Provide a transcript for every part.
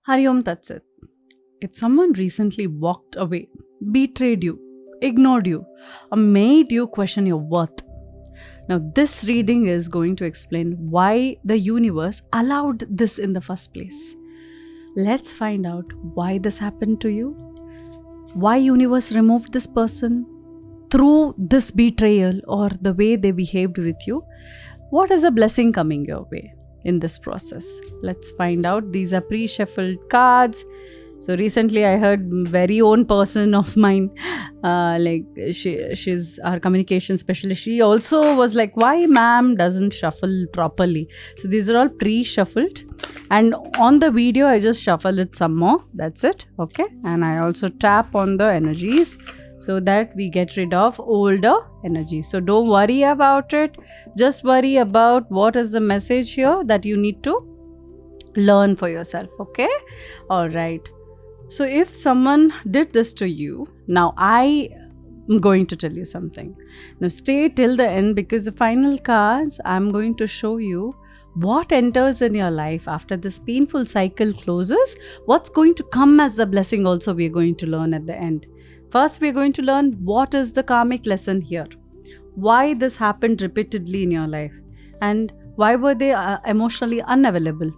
Hari Om Tat Sat. If someone recently walked away, betrayed you, ignored you, or made you question your worth, now this reading is going to explain why the universe allowed this in the first place. Let's find out why this happened to you, why universe removed this person through this betrayal or the way they behaved with you. What is a blessing coming your way in this process? Let's find out. These are pre-shuffled cards. So recently I heard very own person of mine, she's our communication specialist. She also was like, why ma'am doesn't shuffle properly? So these are all pre-shuffled. And on the video, I just shuffle it some more. That's it. Okay. And I also tap on the energies so that we get rid of older energies. So don't worry about it. Just worry about what is the message here that you need to learn for yourself. Okay. All right. So if someone did this to you, now I am going to tell you something. Now stay till the end, because the final cards I'm going to show you what enters in your life after this painful cycle closes. What's going to come as a blessing also we're going to learn at the end. First, we're going to learn what is the karmic lesson here. Why this happened repeatedly in your life. And why were they emotionally unavailable.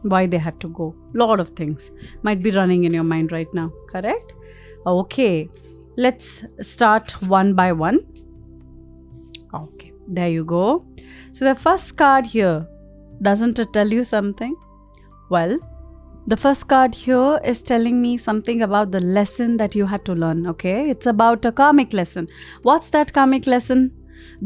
Why they had to go. Lot of things might be running in your mind right now. Correct? Okay. Let's start one by one. Okay. There you go. So the first card here, doesn't it tell you something? Well, the first card here is telling me something about the lesson that you had to learn, okay? It's about a karmic lesson. What's that karmic lesson?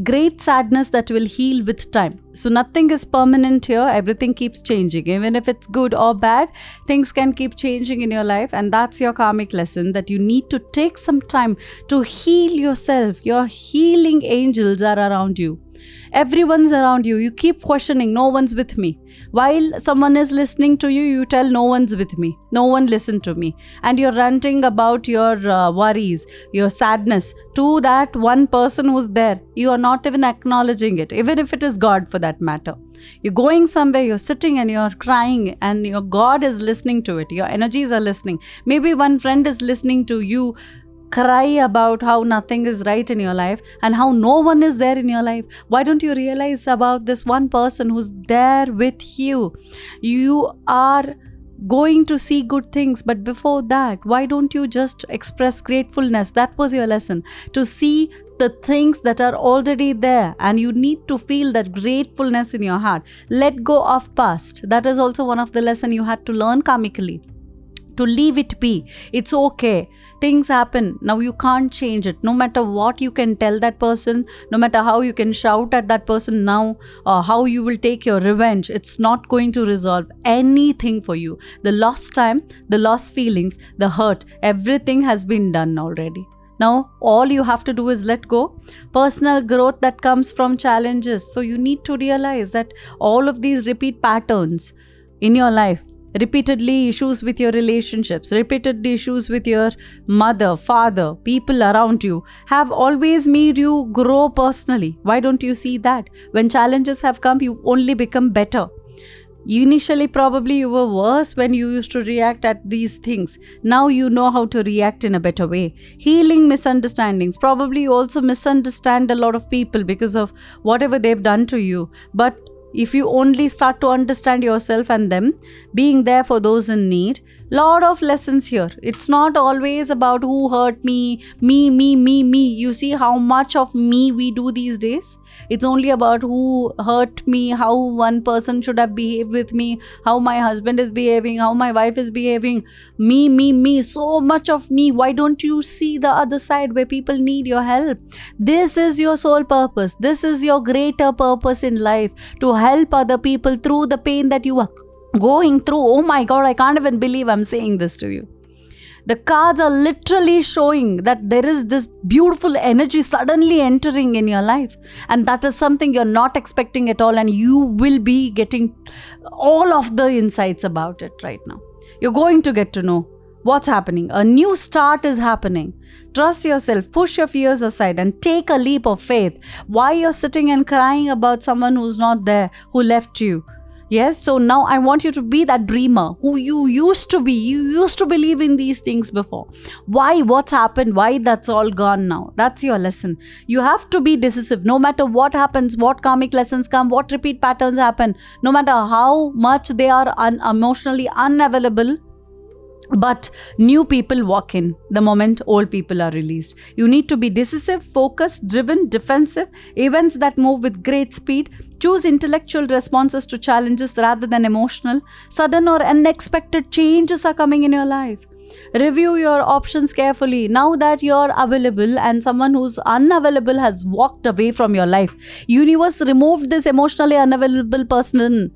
Great sadness that will heal with time. So nothing is permanent here. Everything keeps changing. Even if it's good or bad, things can keep changing in your life. And that's your karmic lesson, that you need to take some time to heal yourself. Your healing angels are around you. Everyone's around you. You keep questioning, no one's with me. While someone is listening to you, you tell no one's with me. No one listened to me. And you're ranting about your worries, your sadness to that one person who's there. You are not even acknowledging it, even if it is God for that matter. You're going somewhere, you're sitting and you're crying, and your God is listening to it. Your energies are listening. Maybe one friend is listening to you cry about how nothing is right in your life and how no one is there in your life. Why don't you realize about this one person who's there with you? You are going to see good things, but before that, why don't you just express gratefulness? That was your lesson, to see the things that are already there, and you need to feel that gratefulness in your heart. Let go of past. That is also one of the lessons you had to learn karmically. To leave it be. It's okay. Things happen. Now you can't change it. No matter what you can tell that person, no matter how you can shout at that person now, or how you will take your revenge, it's not going to resolve anything for you. The lost time, the lost feelings, the hurt, everything has been done already. Now, all you have to do is let go. Personal growth that comes from challenges. So you need to realize that all of these repeat patterns in your life, repeatedly issues with your relationships, repeatedly issues with your mother, father, people around you, have always made you grow personally. Why don't you see that? When challenges have come, you only become better. Initially, probably you were worse when you used to react at these things. Now you know how to react in a better way. Healing misunderstandings. Probably you also misunderstand a lot of people because of whatever they've done to you. But if you only start to understand yourself and them, being there for those in need, lot of lessons here. It's not always about who hurt me. You see how much of me we do these days? It's only about who hurt me, how one person should have behaved with me, how my husband is behaving, how my wife is behaving. Me, so much of me. Why don't you see the other side where people need your help? This is your sole purpose. This is your greater purpose in life, to help other people through the pain that you are going through. Oh my God, I can't even believe I'm saying this to you. The cards are literally showing that there is this beautiful energy suddenly entering in your life, and that is something you're not expecting at all, and you will be getting all of the insights about it right now. You're going to get to know what's happening. A new start is happening. Trust yourself, push your fears aside and take a leap of faith. Why you're sitting and crying about someone who's not there, who left you? Yes, so now I want you to be that dreamer who you used to be. You used to believe in these things before. Why? What's happened? Why that's all gone now? That's your lesson. You have to be decisive. No matter what happens, what karmic lessons come, what repeat patterns happen, no matter how much they are emotionally unavailable, but new people walk in the moment old people are released. You need to be decisive, focused, driven, defensive, events that move with great speed. Choose intellectual responses to challenges rather than emotional. Sudden or unexpected changes are coming in your life. Review your options carefully. Now that you're available and someone who's unavailable has walked away from your life, universe removed this emotionally unavailable person.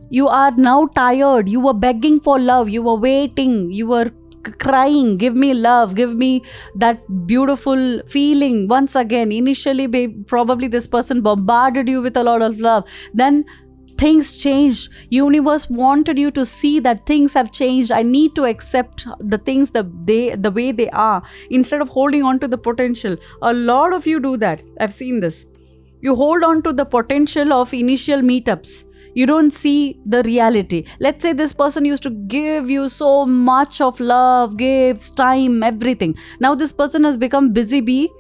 You are now tired. You were begging for love. You were waiting. You were crying. Give me love. Give me that beautiful feeling once again. Initially, probably this person bombarded you with a lot of love. Then things changed. Universe wanted you to see that things have changed. I need to accept the things the way they are instead of holding on to the potential. A lot of you do that. I've seen this. You hold on to the potential of initial meetups. You don't see the reality. Let's say this person used to give you so much of love, gives time, everything. Now this person has become busy bee,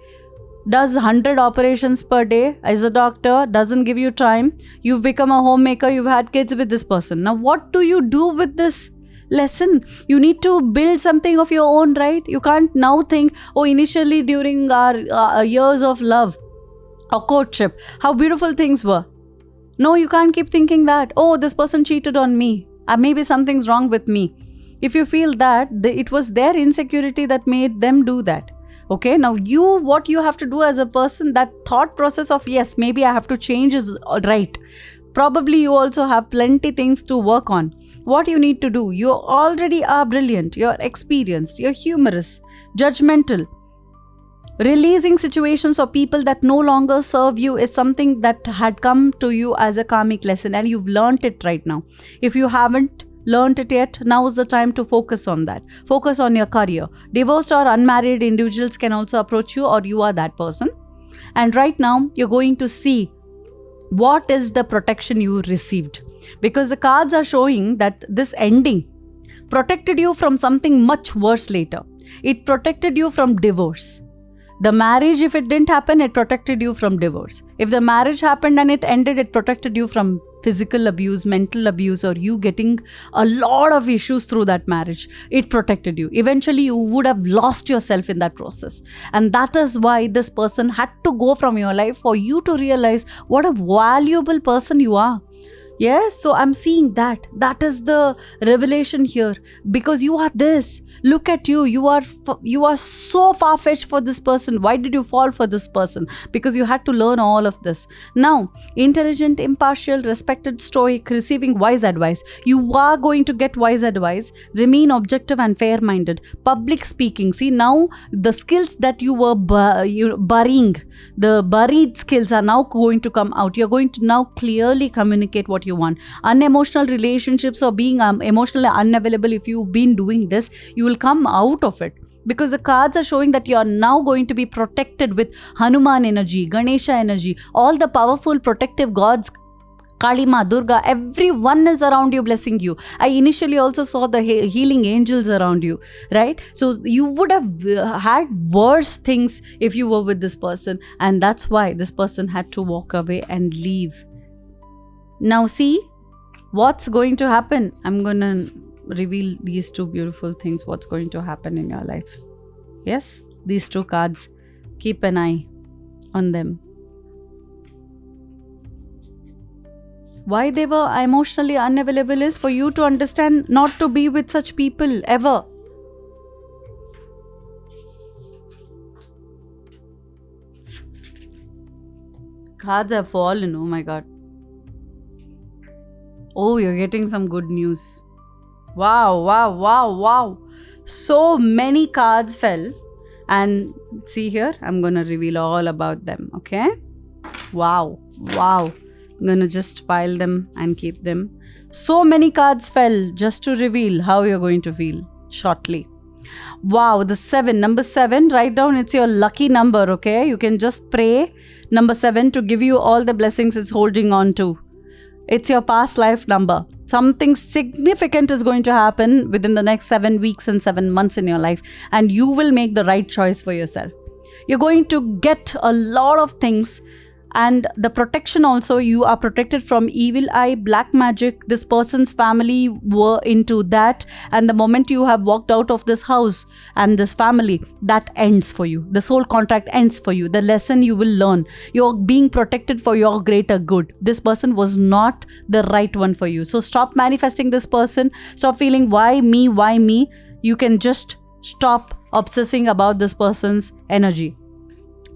does 100 operations per day as a doctor, doesn't give you time. You've become a homemaker, you've had kids with this person. Now what do you do with this lesson? You need to build something of your own, right? You can't now think, oh, initially during our years of love or courtship, how beautiful things were. No, you can't keep thinking that, oh, this person cheated on me. Maybe something's wrong with me. If you feel that, it was their insecurity that made them do that. Okay, now what you have to do as a person, that thought process of, yes, maybe I have to change is right. Probably you also have plenty things to work on. What you need to do, you already are brilliant, you're experienced, you're humorous, judgmental. Releasing situations or people that no longer serve you is something that had come to you as a karmic lesson and you've learned it right now. If you haven't learned it yet, now is the time to focus on that. Focus on your career. Divorced or unmarried individuals can also approach you, or you are that person. And right now, you're going to see what is the protection you received. Because the cards are showing that this ending protected you from something much worse later. It protected you from divorce. The marriage, if it didn't happen, it protected you from divorce. If the marriage happened and it ended, it protected you from physical abuse, mental abuse, or you getting a lot of issues through that marriage. It protected you. Eventually, you would have lost yourself in that process. And that is why this person had to go from your life, for you to realize what a valuable person you are. Yes, so I'm seeing that. That is the revelation here. Because you are this. Look at you. You are so far-fetched for this person. Why did you fall for this person? Because you had to learn all of this. Now, intelligent, impartial, respected, stoic, receiving wise advice. You are going to get wise advice. Remain objective and fair-minded. Public speaking. See, now the skills that you were burying, the buried skills are now going to come out. You're going to now clearly communicate what you want. Unemotional relationships or being emotionally unavailable, if you've been doing this, you will come out of it. Because the cards are showing that you are now going to be protected with Hanuman energy, Ganesha energy, all the powerful protective gods, Kali Ma, Durga, everyone is around you blessing you. I initially also saw the healing angels around you, right? So you would have had worse things if you were with this person, and that's why this person had to walk away and leave. Now see what's going to happen. I'm going to reveal these two beautiful things, what's going to happen in your life. Yes, these two cards, keep an eye on them. Why they were emotionally unavailable is for you to understand not to be with such people ever. Cards have fallen, oh my god. Oh, you're getting some good news. Wow, wow, wow, wow. So many cards fell. And see here, I'm going to reveal all about them, okay? Wow, wow. I'm going to just pile them and keep them. So many cards fell just to reveal how you're going to feel shortly. Wow, the 7, number 7, write down, it's your lucky number, okay? You can just pray number 7 to give you all the blessings it's holding on to. It's your past life number. Something significant is going to happen within the next 7 weeks and 7 months in your life, and you will make the right choice for yourself. You're going to get a lot of things, and the protection also, you are protected from evil eye, black magic. This person's family were into that, and the moment you have walked out of this house and this family, that ends for you. The soul contract ends for you. The lesson you will learn, you're being protected for your greater good. This person was not the right one for you. So stop manifesting this person. Stop feeling why me. You can just stop obsessing about this person's energy.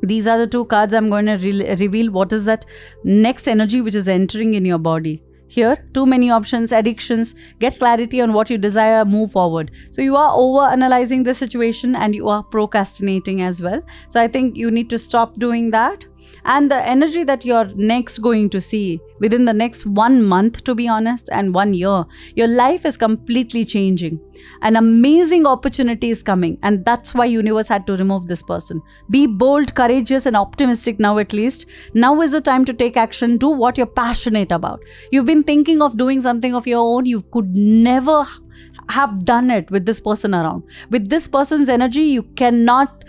These are the 2 cards I'm going to reveal. What is that next energy which is entering in your body? Here, too many options, addictions. Get clarity on what you desire, move forward. So you are over-analyzing the situation and you are procrastinating as well. So I think you need to stop doing that. And the energy that you're next going to see within the next 1 month, to be honest, and 1 year, your life is completely changing. An amazing opportunity is coming, and that's why universe had to remove this person. Be bold, courageous, and optimistic now at least. Now is the time to take action. Do what you're passionate about. You've been thinking of doing something of your own. You could never have done it with this person around. With this person's energy, you cannot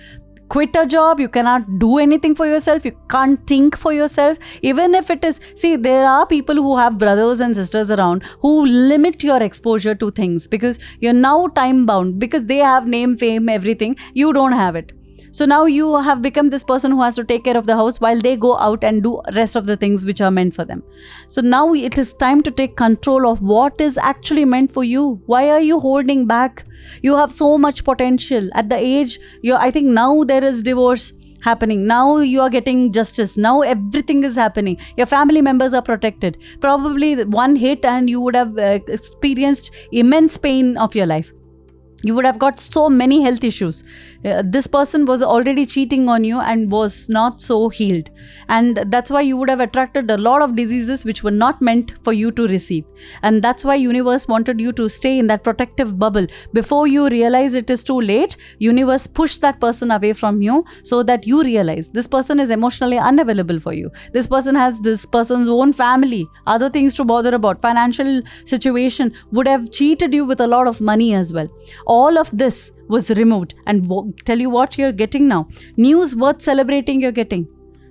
quit a job, you cannot do anything for yourself, you can't think for yourself. Even if it is, see, there are people who have brothers and sisters around who limit your exposure to things because you're now time bound, because they have name, fame, everything, you don't have it. So now you have become this person who has to take care of the house while they go out and do rest of the things which are meant for them. So now it is time to take control of what is actually meant for you. Why are you holding back? You have so much potential. At the age, I think now there is divorce happening. Now you are getting justice. Now everything is happening. Your family members are protected. Probably one hit and you would have experienced immense pain of your life. You would have got so many health issues. This person was already cheating on you and was not so healed. And that's why you would have attracted a lot of diseases which were not meant for you to receive. And that's why universe wanted you to stay in that protective bubble. Before you realize it is too late, universe pushed that person away from you so that you realize this person is emotionally unavailable for you. This person has this person's own family, other things to bother about, financial situation, would have cheated you with a lot of money as well. All of this was removed, and tell you what you're getting now. News worth celebrating you're getting.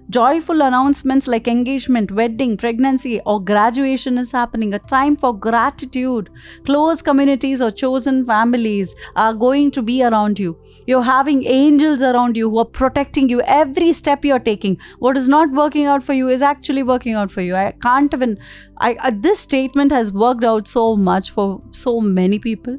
Joyful announcements like engagement, wedding, pregnancy or graduation is happening. A time for gratitude. Close communities or chosen families are going to be around you. You're having angels around you who are protecting you every step you're taking. What is not working out for you is actually working out for you. This statement has worked out so much for so many people.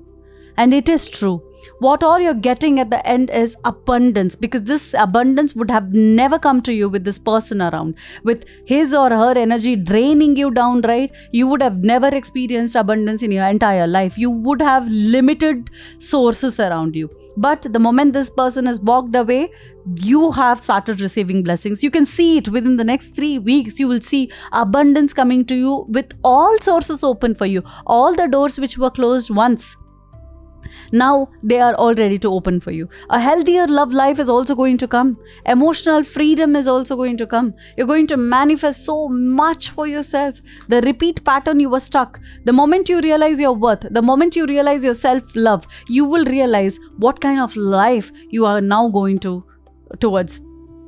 And it is true. What all you're getting at the end is abundance, because this abundance would have never come to you with this person around. With his or her energy draining you down, right? You would have never experienced abundance in your entire life. You would have limited sources around you. But the moment this person has walked away, you have started receiving blessings. You can see it within the next 3 weeks. You will see abundance coming to you with all sources open for you. All the doors which were closed once, now they are all ready to open for you. A healthier love life is also going to come. Emotional freedom is also going to come. You're going to manifest so much for yourself. The repeat pattern you were stuck. The moment you realize your worth, the moment you realize your self-love, you will realize what kind of life you are now going towards.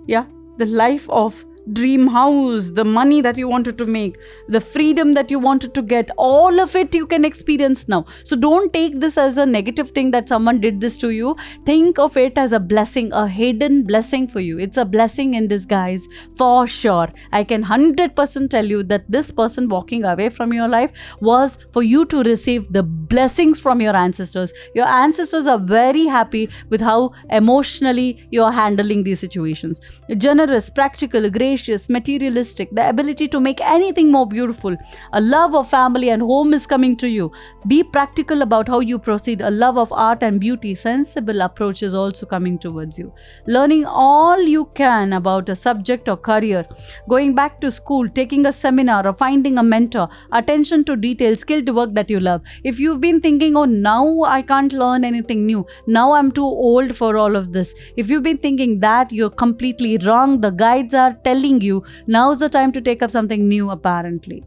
Yeah, the life of dream house, the money that you wanted to make, the freedom that you wanted to get, all of it you can experience now. So don't take this as a negative thing that someone did this to you. Think of it as a blessing, a hidden blessing for you. It's a blessing in disguise for sure. I can 100% tell you that this person walking away from your life was for you to receive the blessings from your ancestors. Your ancestors are very happy with how emotionally you are handling these situations. Generous, practical, gracious, materialistic, the ability to make anything more beautiful. A love of family and home is coming to you. Be practical about how you proceed. A love of art and beauty, sensible approach is also coming towards you. Learning all you can about a subject or career. Going back to school, taking a seminar or finding a mentor. Attention to detail, skilled work that you love. If you've been thinking, oh, now I can't learn anything new. Now I'm too old for all of this. If you've been thinking that, you're completely wrong. The guides are telling you now's the time to take up something new, apparently.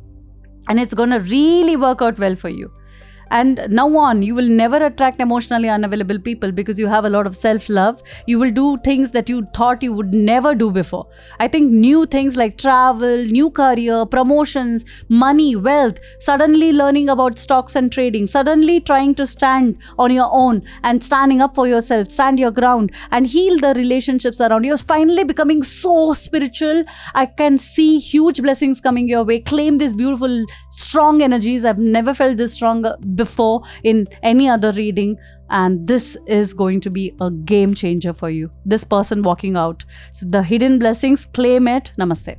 and it's going to really work out well for you. And now on, you will never attract emotionally unavailable people because you have a lot of self-love. You will do things that you thought you would never do before. I think new things like travel, new career, promotions, money, wealth, suddenly learning about stocks and trading, suddenly trying to stand on your own and standing up for yourself, stand your ground and heal the relationships around you. You're finally becoming so spiritual. I can see huge blessings coming your way. Claim these beautiful, strong energies. I've never felt this strong before in any other reading, and this is going to be a game changer for you, this person walking out. So the hidden blessings, claim it. Namaste.